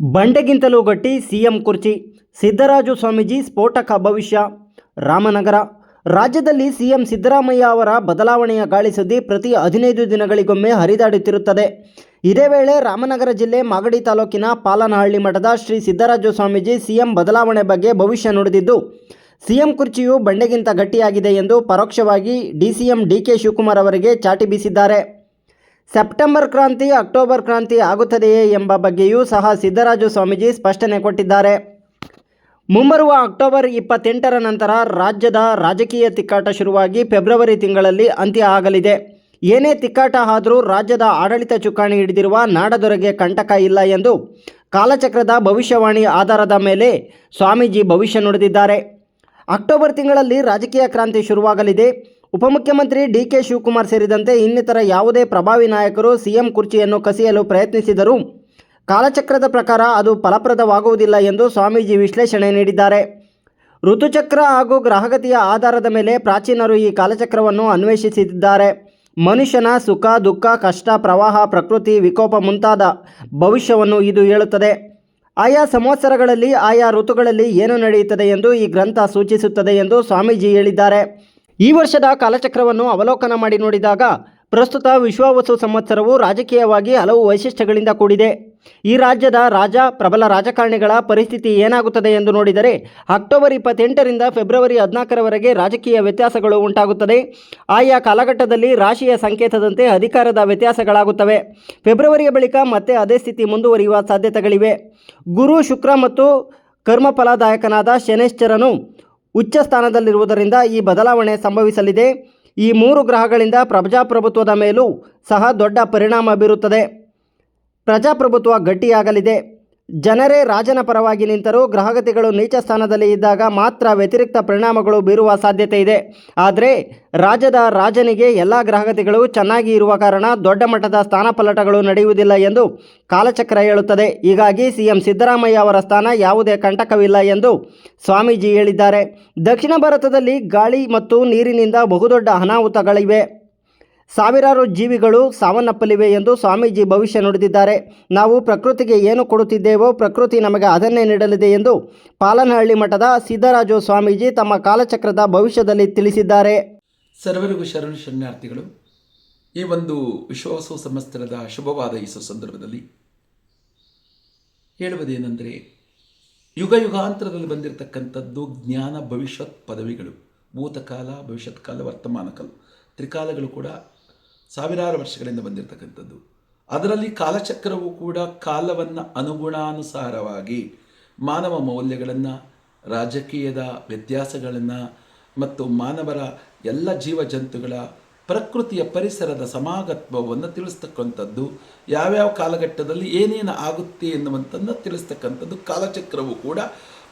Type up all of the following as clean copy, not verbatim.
ಬಂಡೆಗಿಂತಲೂ ಗಟ್ಟಿ ಸಿಎಂ ಕುರ್ಚಿ. ಸಿದ್ದರಾಜು ಸ್ವಾಮೀಜಿ ಸ್ಫೋಟಕ ಭವಿಷ್ಯ. ರಾಮನಗರ. ರಾಜ್ಯದಲ್ಲಿ ಸಿಎಂ ಸಿದ್ದರಾಮಯ್ಯ ಅವರ ಬದಲಾವಣೆಯ ಗಾಳಿ ಸುದ್ದಿ ಪ್ರತಿ 15 ದಿನಗಳಿಗೊಮ್ಮೆ ಹರಿದಾಡುತ್ತಿರುತ್ತದೆ. ಇದೇ ವೇಳೆ ರಾಮನಗರ ಜಿಲ್ಲೆ ಮಾಗಡಿ ತಾಲೂಕಿನ ಪಾಲನಹಳ್ಳಿ ಮಠದ ಶ್ರೀ ಸಿದ್ದರಾಜು ಸ್ವಾಮೀಜಿ ಸಿಎಂ ಬದಲಾವಣೆ ಬಗ್ಗೆ ಭವಿಷ್ಯ ನುಡಿದಿದ್ದು, ಸಿಎಂ ಕುರ್ಚಿಯು ಬಂಡೆಗಿಂತ ಗಟ್ಟಿಯಾಗಿದೆ ಎಂದು ಪರೋಕ್ಷವಾಗಿ ಡಿಸಿಎಂ ಡಿಕೆ ಶಿವಕುಮಾರ್ ಅವರಿಗೆ ಚಾಟಿ ಬೀಸಿದ್ದಾರೆ. ಸೆಪ್ಟೆಂಬರ್ ಕ್ರಾಂತಿ, ಅಕ್ಟೋಬರ್ ಕ್ರಾಂತಿ ಆಗುತ್ತದೆಯೇ ಎಂಬ ಬಗ್ಗೆಯೂ ಸಹ ಸಿದ್ದರಾಜು ಸ್ವಾಮೀಜಿ ಸ್ಪಷ್ಟನೆ ಕೊಟ್ಟಿದ್ದಾರೆ. ಮುಂಬರುವ ಅಕ್ಟೋಬರ್ 28ರ ನಂತರ ರಾಜ್ಯದ ರಾಜಕೀಯ ತಿಕ್ಕಾಟ ಶುರುವಾಗಿ ಫೆಬ್ರವರಿ ತಿಂಗಳಲ್ಲಿ ಅಂತ್ಯ ಆಗಲಿದೆ. ಏನೇ ತಿಕ್ಕಾಟ ಆದರೂ ರಾಜ್ಯದ ಆಡಳಿತ ಚುಕ್ಕಾಣಿ ಹಿಡಿದಿರುವ ನಾಡದೊರೆಗೆ ಕಂಟಕ ಇಲ್ಲ ಎಂದು ಕಾಲಚಕ್ರದ ಭವಿಷ್ಯವಾಣಿ ಆಧಾರದ ಮೇಲೆ ಸ್ವಾಮೀಜಿ ಭವಿಷ್ಯ ನುಡಿದಿದ್ದಾರೆ. ಅಕ್ಟೋಬರ್ ತಿಂಗಳಲ್ಲಿ ರಾಜಕೀಯ ಕ್ರಾಂತಿ ಶುರುವಾಗಲಿದೆ. ಉಪಮುಖ್ಯಮಂತ್ರಿ ಡಿಕೆ ಶಿವಕುಮಾರ್ ಸೇರಿದಂತೆ ಇನ್ನಿತರ ಯಾವುದೇ ಪ್ರಭಾವಿ ನಾಯಕರು ಸಿಎಂ ಕುರ್ಚಿಯನ್ನು ಕಸಿಯಲು ಪ್ರಯತ್ನಿಸಿದರೂ ಕಾಲಚಕ್ರದ ಪ್ರಕಾರ ಅದು ಫಲಪ್ರದವಾಗುವುದಿಲ್ಲ ಎಂದು ಸ್ವಾಮೀಜಿ ವಿಶ್ಲೇಷಣೆ ನೀಡಿದ್ದಾರೆ. ಋತುಚಕ್ರ ಹಾಗೂ ಗ್ರಹಗತಿಯ ಆಧಾರದ ಮೇಲೆ ಪ್ರಾಚೀನರು ಈ ಕಾಲಚಕ್ರವನ್ನು ಅನ್ವೇಷಿಸಿದ್ದಾರೆ. ಮನುಷ್ಯನ ಸುಖ, ದುಃಖ, ಕಷ್ಟ, ಪ್ರವಾಹ, ಪ್ರಕೃತಿ ವಿಕೋಪ ಮುಂತಾದ ಭವಿಷ್ಯವನ್ನು ಇದು ಹೇಳುತ್ತದೆ. ಆಯಾ ಸಂವತ್ಸರಗಳಲ್ಲಿ, ಆಯಾ ಋತುಗಳಲ್ಲಿ ಏನು ನಡೆಯುತ್ತದೆ ಎಂದು ಈ ಗ್ರಂಥ ಸೂಚಿಸುತ್ತದೆ ಎಂದು ಸ್ವಾಮೀಜಿ ಹೇಳಿದ್ದಾರೆ. ಈ ವರ್ಷದ ಕಾಲಚಕ್ರವನ್ನು ಅವಲೋಕನ ಮಾಡಿ ನೋಡಿದಾಗ ಪ್ರಸ್ತುತ ವಿಶ್ವಾವಸು ಸಂವತ್ಸರವು ರಾಜಕೀಯವಾಗಿ ಹಲವು ವೈಶಿಷ್ಟ್ಯಗಳಿಂದ ಕೂಡಿದೆ. ಈ ರಾಜ್ಯದ ಪ್ರಬಲ ರಾಜಕಾರಣಿಗಳ ಪರಿಸ್ಥಿತಿ ಏನಾಗುತ್ತದೆ ಎಂದು ನೋಡಿದರೆ ಅಕ್ಟೋಬರ್ 28ರಿಂದ ಫೆಬ್ರವರಿ 14ರವರೆಗೆ ರಾಜಕೀಯ ವ್ಯತ್ಯಾಸಗಳು ಉಂಟಾಗುತ್ತದೆ. ಆಯಾ ಕಾಲಘಟ್ಟದಲ್ಲಿ ರಾಶಿಯ ಸಂಕೇತದಂತೆ ಅಧಿಕಾರದ ವ್ಯತ್ಯಾಸಗಳಾಗುತ್ತವೆ. ಫೆಬ್ರವರಿಯ ಬಳಿಕ ಮತ್ತೆ ಅದೇ ಸ್ಥಿತಿ ಮುಂದುವರಿಯುವ ಸಾಧ್ಯತೆಗಳಿವೆ. ಗುರು, ಶುಕ್ರ ಮತ್ತು ಕರ್ಮಫಲದಾಯಕನಾದ ಶನೈಶ್ಚರನು ಉಚ್ಚ ಸ್ಥಾನದಲ್ಲಿರುವುದರಿಂದ ಈ ಬದಲಾವಣೆ ಸಂಭವಿಸಲಿದೆ. ಈ 3 ಗ್ರಹಗಳಿಂದ ಪ್ರಜಾಪ್ರಭುತ್ವದ ಮೇಲೂ ಸಹ ದೊಡ್ಡ ಪರಿಣಾಮ ಬೀರುತ್ತದೆ. ಪ್ರಜಾಪ್ರಭುತ್ವ ಗಟ್ಟಿಯಾಗಲಿದೆ. ಜನರೇ ರಾಜನ ಪರವಾಗಿ ನಿಂತರೂ ಗ್ರಹಗತಿಗಳು ನೀಚ ಸ್ಥಾನದಲ್ಲಿ ಇದ್ದಾಗ ಮಾತ್ರ ವ್ಯತಿರಿಕ್ತ ಪರಿಣಾಮಗಳು ಬೀರುವ ಸಾಧ್ಯತೆ ಇದೆ. ಆದರೆ ರಾಜ್ಯದ ರಾಜನಿಗೆ ಎಲ್ಲ ಗ್ರಹಗತಿಗಳು ಚೆನ್ನಾಗಿ ಇರುವ ಕಾರಣ ದೊಡ್ಡ ಮಟ್ಟದ ಸ್ಥಾನಪಲ್ಲಟಗಳು ನಡೆಯುವುದಿಲ್ಲ ಎಂದು ಕಾಲಚಕ್ರ ಹೇಳುತ್ತದೆ. ಹೀಗಾಗಿ ಸಿಎಂ ಸಿದ್ದರಾಮಯ್ಯ ಅವರ ಸ್ಥಾನ ಯಾವುದೇ ಕಂಟಕವಿಲ್ಲ ಎಂದು ಸ್ವಾಮೀಜಿ ಹೇಳಿದ್ದಾರೆ. ದಕ್ಷಿಣ ಭಾರತದಲ್ಲಿ ಗಾಳಿ ಮತ್ತು ನೀರಿನಿಂದ ಬಹುದೊಡ್ಡ ಅನಾಹುತಗಳಿವೆ. ಸಾವಿರಾರು ಜೀವಿಗಳು ಸಾವನ್ನಪ್ಪಲಿವೆ ಎಂದು ಸ್ವಾಮೀಜಿ ಭವಿಷ್ಯ ನುಡಿದಿದ್ದಾರೆ. ನಾವು ಪ್ರಕೃತಿಗೆ ಏನು ಕೊಡುತ್ತಿದ್ದೇವೋ ಪ್ರಕೃತಿ ನಮಗೆ ಅದನ್ನೇ ನೀಡಲಿದೆ ಎಂದು ಪಾಲನಹಳ್ಳಿ ಮಠದ ಸಿದ್ದರಾಜು ಸ್ವಾಮೀಜಿ ತಮ್ಮ ಕಾಲಚಕ್ರದ ಭವಿಷ್ಯದಲ್ಲಿ ತಿಳಿಸಿದ್ದಾರೆ. ಸರ್ವರಿಗೂ ಶರಣಾರ್ಥಿಗಳು. ಈ ಒಂದು ವಿಶ್ವಾವಸು ಸಂವತ್ಸರದ ಶುಭವಾದ ಈ ಸಂದರ್ಭದಲ್ಲಿ ಹೇಳುವುದೇನೆಂದರೆ, ಯುಗ ಯುಗಾಂತರದಲ್ಲಿ ಬಂದಿರತಕ್ಕಂಥದ್ದು ಜ್ಞಾನ ಭವಿಷ್ಯತ್ ಪದವಿಗಳು, ಭೂತಕಾಲ, ಭವಿಷ್ಯತ್ ಕಾಲ, ವರ್ತಮಾನ ಕಾಲ, ತ್ರಿಕಾಲಗಳು ಕೂಡ ಸಾವಿರಾರು ವರ್ಷಗಳಿಂದ ಬಂದಿರತಕ್ಕಂಥದ್ದು. ಅದರಲ್ಲಿ ಕಾಲಚಕ್ರವು ಕೂಡ ಕಾಲವನ್ನು ಅನುಗುಣಾನುಸಾರವಾಗಿ ಮಾನವ ಮೌಲ್ಯಗಳನ್ನು, ರಾಜಕೀಯದ ವ್ಯತ್ಯಾಸಗಳನ್ನು ಮತ್ತು ಮಾನವರ ಎಲ್ಲ ಜೀವಜಂತುಗಳ ಪ್ರಕೃತಿಯ ಪರಿಸರದ ಸಮಾಗತ್ವವನ್ನು ತಿಳಿಸ್ತಕ್ಕಂಥದ್ದು, ಯಾವ್ಯಾವ ಕಾಲಘಟ್ಟದಲ್ಲಿ ಏನೇನು ಆಗುತ್ತೆ ಎನ್ನುವಂಥನ್ನು ತಿಳಿಸ್ತಕ್ಕಂಥದ್ದು. ಕಾಲಚಕ್ರವು ಕೂಡ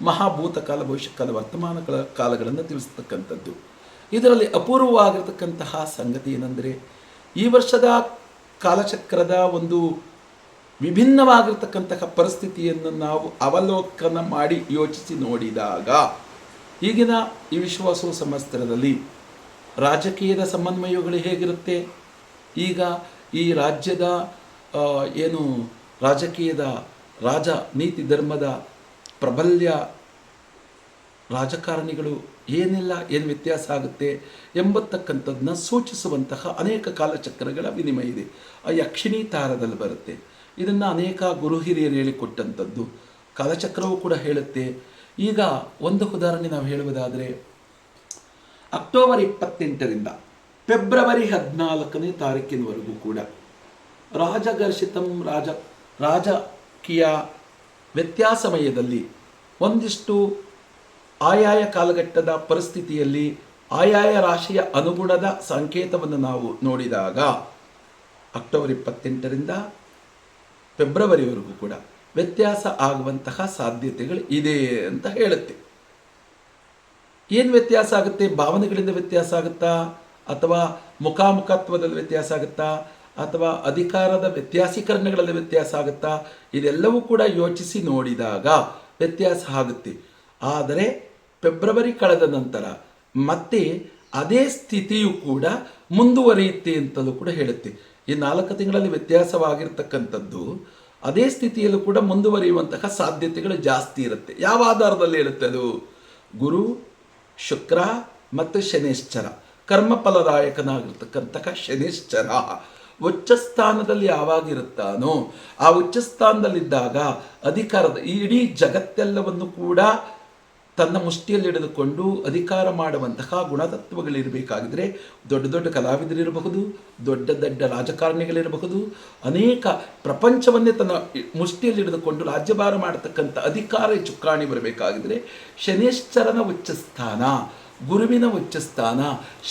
ಮಹಾಭೂತಕಾಲ, ಭವಿಷ್ಯಕಾಲ, ವರ್ತಮಾನ ಕಾಲಗಳನ್ನು ತಿಳಿಸ್ತಕ್ಕಂಥದ್ದು. ಇದರಲ್ಲಿ ಅಪೂರ್ವವಾಗಿರತಕ್ಕಂತಹ ಸಂಗತಿ ಏನೆಂದರೆ, ಈ ವರ್ಷದ ಕಾಲಚಕ್ರದ ಒಂದು ವಿಭಿನ್ನವಾಗಿರ್ತಕ್ಕಂತಹ ಪರಿಸ್ಥಿತಿಯನ್ನು ನಾವು ಅವಲೋಕನ ಮಾಡಿ ಯೋಚಿಸಿ ನೋಡಿದಾಗ ಈಗಿನ ಈ ವಿಶ್ವಾಸು ಸಂವತ್ಸರದಲ್ಲಿ ರಾಜಕೀಯದ ಸಮನ್ವಯಗಳು ಹೇಗಿರುತ್ತೆ, ಈಗ ಈ ರಾಜ್ಯದ ಏನು ರಾಜಕೀಯದ ನೀತಿ ಧರ್ಮದ ಪ್ರಾಬಲ್ಯ, ರಾಜಕಾರಣಿಗಳು ಏನೆಲ್ಲ ಏನು ವ್ಯತ್ಯಾಸ ಆಗುತ್ತೆ ಎಂಬತಕ್ಕಂಥದ್ದನ್ನ ಸೂಚಿಸುವಂತಹ ಅನೇಕ ಕಾಲಚಕ್ರಗಳ ವಿನಿಮಯ ಇದೆ. ಆ ಯಕ್ಷಿಣಿ ತಾರದಲ್ಲಿ ಬರುತ್ತೆ. ಇದನ್ನು ಅನೇಕ ಗುರು ಹಿರಿಯರು ಹೇಳಿಕೊಟ್ಟಂಥದ್ದು ಕಾಲಚಕ್ರವು ಕೂಡ ಹೇಳುತ್ತೆ. ಈಗ ಒಂದು ಉದಾಹರಣೆ ನಾವು ಹೇಳುವುದಾದರೆ, ಅಕ್ಟೋಬರ್ 28ರಿಂದ ಫೆಬ್ರವರಿ 14ನೇ ತಾರೀಕಿನವರೆಗೂ ಕೂಡ ರಾಜಘರ್ಷಿತಂ ರಾಜಕೀಯ ವ್ಯತ್ಯಾಸಮಯದಲ್ಲಿ ಒಂದಿಷ್ಟು ಆಯಾಯ ಕಾಲಘಟ್ಟದ ಪರಿಸ್ಥಿತಿಯಲ್ಲಿ ಆಯಾಯ ರಾಶಿಯ ಅನುಗುಣದ ಸಂಕೇತವನ್ನು ನಾವು ನೋಡಿದಾಗ ಅಕ್ಟೋಬರ್ 28ರಿಂದ ಫೆಬ್ರವರಿವರೆಗೂ ಕೂಡ ವ್ಯತ್ಯಾಸ ಆಗುವಂತಹ ಸಾಧ್ಯತೆಗಳು ಇದೆ ಅಂತ ಹೇಳುತ್ತೆ. ಏನು ವ್ಯತ್ಯಾಸ ಆಗುತ್ತೆ? ಭಾವನೆಗಳಿಂದ ವ್ಯತ್ಯಾಸ ಆಗುತ್ತಾ, ಅಥವಾ ಮುಖಾಮುಖತ್ವದಲ್ಲಿ ವ್ಯತ್ಯಾಸ ಆಗುತ್ತಾ, ಅಥವಾ ಅಧಿಕಾರದ ವ್ಯತ್ಯಾಸೀಕರಣಗಳಲ್ಲಿ ವ್ಯತ್ಯಾಸ ಆಗುತ್ತಾ? ಇದೆಲ್ಲವೂ ಕೂಡ ಯೋಚಿಸಿ ನೋಡಿದಾಗ ವ್ಯತ್ಯಾಸ ಆಗುತ್ತೆ. ಆದರೆ ಫೆಬ್ರವರಿ ಕಳೆದ ನಂತರ ಮತ್ತೆ ಅದೇ ಸ್ಥಿತಿಯು ಕೂಡ ಮುಂದುವರಿಯುತ್ತೆ ಅಂತಲೂ ಕೂಡ ಹೇಳುತ್ತೆ. ಈ 4 ತಿಂಗಳಲ್ಲಿ ವ್ಯತ್ಯಾಸವಾಗಿರ್ತಕ್ಕಂಥದ್ದು ಅದೇ ಸ್ಥಿತಿಯಲ್ಲೂ ಕೂಡ ಮುಂದುವರಿಯುವಂತಹ ಸಾಧ್ಯತೆಗಳು ಜಾಸ್ತಿ ಇರುತ್ತೆ. ಯಾವ ಆಧಾರದಲ್ಲಿ ಇರುತ್ತೆ ಅದು? ಗುರು, ಶುಕ್ರ ಮತ್ತು ಶನೇಶ್ಚರ, ಕರ್ಮಫಲದಾಯಕನಾಗಿರ್ತಕ್ಕಂತಹ ಶನೇಶ್ಚರ ಉಚ್ಚ ಸ್ಥಾನದಲ್ಲಿ ಯಾವಾಗಿರುತ್ತಾನೋ ಆ ಉಚ್ಚ ಸ್ಥಾನದಲ್ಲಿದ್ದಾಗ ಅಧಿಕಾರದ ಈ ಇಡೀ ಜಗತ್ತೆಲ್ಲವನ್ನು ಕೂಡ ತನ್ನ ಮುಷ್ಟಿಯಲ್ಲಿ ಹಿಡಿದುಕೊಂಡು ಅಧಿಕಾರ ಮಾಡುವಂತಹ ಗುಣತತ್ವಗಳಿರಬೇಕಾಗಿದ್ದರೆ ದೊಡ್ಡ ದೊಡ್ಡ ಕಲಾವಿದರಿರಬಹುದು, ದೊಡ್ಡ ದೊಡ್ಡ ರಾಜಕಾರಣಿಗಳಿರಬಹುದು, ಅನೇಕ ಪ್ರಪಂಚವನ್ನೇ ತನ್ನ ಮುಷ್ಟಿಯಲ್ಲಿ ಹಿಡಿದುಕೊಂಡು ರಾಜ್ಯಭಾರ ಮಾಡತಕ್ಕಂಥ ಅಧಿಕಾರ ಚುಕ್ಕಾಣಿ ಬರಬೇಕಾಗಿದ್ದರೆ ಶನೇಶ್ಚರನ ಉಚ್ಚಸ್ಥಾನ, ಗುರುವಿನ ಉಚ್ಚಸ್ಥಾನ,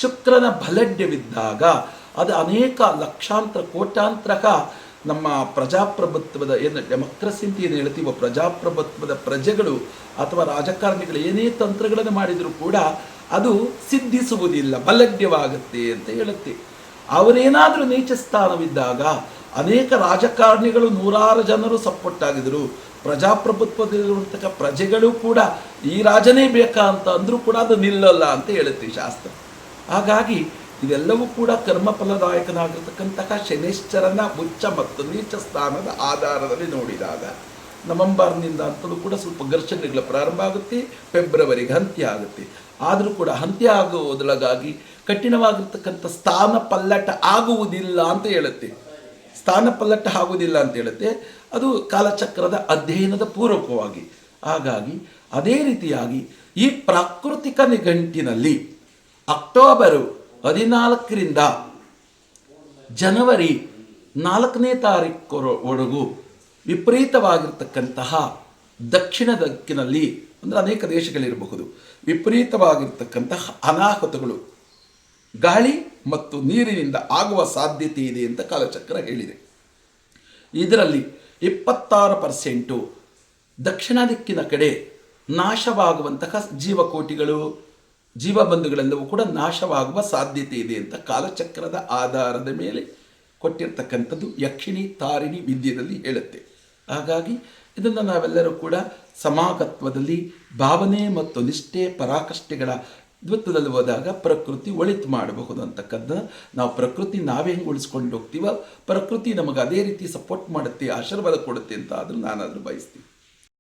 ಶುಕ್ರನ ಬಲಡ್ಯವಿದ್ದಾಗ ಅದು ಅನೇಕ ಲಕ್ಷಾಂತರ ಕೋಟ್ಯಾಂತರ ನಮ್ಮ ಪ್ರಜಾಪ್ರಭುತ್ವದ ಏನು ಡೆಮೋಕ್ರಸಿ ಅಂತ ಏನು ಹೇಳ್ತೀವೋ ಪ್ರಜಾಪ್ರಭುತ್ವದ ಪ್ರಜೆಗಳು ಅಥವಾ ರಾಜಕಾರಣಿಗಳು ಏನೇ ತಂತ್ರಗಳನ್ನು ಮಾಡಿದರೂ ಕೂಡ ಅದು ಸಿದ್ಧಿಸುವುದಿಲ್ಲ, ಬಲಡ್ಯವಾಗುತ್ತೆ ಅಂತ ಹೇಳುತ್ತೆ. ಅವರೇನಾದರೂ ನೀಚ ಸ್ಥಾನವಿದ್ದಾಗ ಅನೇಕ ರಾಜಕಾರಣಿಗಳು ನೂರಾರು ಜನರು ಸಪೋರ್ಟ್ ಆಗಿದ್ರು, ಪ್ರಜಾಪ್ರಭುತ್ವದಲ್ಲಿರುವಂತಹ ಪ್ರಜೆಗಳು ಕೂಡ ಈ ರಾಜನೇ ಬೇಕಾ ಅಂತ ಅಂದರೂ ಕೂಡ ಅದು ನಿಲ್ಲಲ್ಲ ಅಂತ ಹೇಳುತ್ತೆ ಶಾಸ್ತ್ರ. ಹಾಗಾಗಿ ಇದೆಲ್ಲವೂ ಕೂಡ ಕರ್ಮಫಲದಾಯಕನಾಗಿರ್ತಕ್ಕಂತಹ ಶನೇಶ್ಚರನ ಉಚ್ಚ ಮತ್ತು ನೀಚ ಸ್ಥಾನದ ಆಧಾರದಲ್ಲಿ ನೋಡಿದಾಗ ನವೆಂಬರ್ನಿಂದ ಅಂತಲೂ ಕೂಡ ಸ್ವಲ್ಪ ಘರ್ಷಣೆಗಳು ಪ್ರಾರಂಭ ಆಗುತ್ತೆ, ಫೆಬ್ರವರಿಗೆ ಅಂತ್ಯ ಆಗುತ್ತೆ. ಆದರೂ ಕೂಡ ಅಂತ್ಯ ಆಗುವುದರೊಳಗಾಗಿ ಕಠಿಣವಾಗಿರ್ತಕ್ಕಂಥ ಸ್ಥಾನ ಪಲ್ಲಟ ಆಗುವುದಿಲ್ಲ ಅಂತ ಹೇಳುತ್ತೆ. ಸ್ಥಾನ ಪಲ್ಲಟ ಆಗುವುದಿಲ್ಲ ಅಂತ ಹೇಳುತ್ತೆ, ಅದು ಕಾಲಚಕ್ರದ ಅಧ್ಯಯನದ ಪೂರ್ವಕವಾಗಿ. ಹಾಗಾಗಿ ಅದೇ ರೀತಿಯಾಗಿ ಈ ಪ್ರಾಕೃತಿಕ ನಿಘಂಟಿನಲ್ಲಿ ಅಕ್ಟೋಬರು 14ರಿಂದ ಜನವರಿ 4ನೇ ತಾರೀಕುವರೆಗೂ ವಿಪರೀತವಾಗಿರ್ತಕ್ಕಂತಹ ದಕ್ಷಿಣ ದಿಕ್ಕಿನಲ್ಲಿ ಅಂದರೆ ಅನೇಕ ದೇಶಗಳಿರಬಹುದು ವಿಪರೀತವಾಗಿರ್ತಕ್ಕಂತಹ ಅನಾಹುತಗಳು ಗಾಳಿ ಮತ್ತು ನೀರಿನಿಂದ ಆಗುವ ಸಾಧ್ಯತೆ ಇದೆ ಅಂತ ಕಾಲಚಕ್ರ ಹೇಳಿದೆ. ಇದರಲ್ಲಿ 26% ದಕ್ಷಿಣ ದಿಕ್ಕಿನ ಕಡೆ ನಾಶವಾಗುವಂತಹ ಜೀವಕೋಟಿಗಳು, ಜೀವಬಂಧುಗಳೆಲ್ಲವೂ ಕೂಡ ನಾಶವಾಗುವ ಸಾಧ್ಯತೆ ಇದೆ ಅಂತ ಕಾಲಚಕ್ರದ ಆಧಾರದ ಮೇಲೆ ಕೊಟ್ಟಿರ್ತಕ್ಕಂಥದ್ದು ಯಕ್ಷಿಣಿ ತಾರಿಣಿ ವಿದ್ಯೆಯಲ್ಲಿ ಹೇಳುತ್ತೆ. ಹಾಗಾಗಿ ಇದನ್ನು ನಾವೆಲ್ಲರೂ ಕೂಡ ಸಮಾಗತ್ವದಲ್ಲಿ ಭಾವನೆ ಮತ್ತು ನಿಷ್ಠೆ ಪರಾಕಾಷ್ಠೆಗಳ ದ್ವಿತ್ವದಲ್ಲಿ ಹೋದಾಗ ಪ್ರಕೃತಿ ಒಳಿತು ಮಾಡಬಹುದು ಅಂತಕ್ಕಂಥ ನಾವು ಪ್ರಕೃತಿ ನಾವೇ ಹೆಂಗೆ ಉಳಿಸ್ಕೊಂಡು ಹೋಗ್ತೀವೋ ಪ್ರಕೃತಿ ನಮಗೆ ಅದೇ ರೀತಿ ಸಪೋರ್ಟ್ ಮಾಡುತ್ತೆ, ಆಶೀರ್ವಾದ ಕೊಡುತ್ತೆ ಅಂತ ಆದರೂ ನಾನಾದರೂ ಬಯಸ್ತೀನಿ.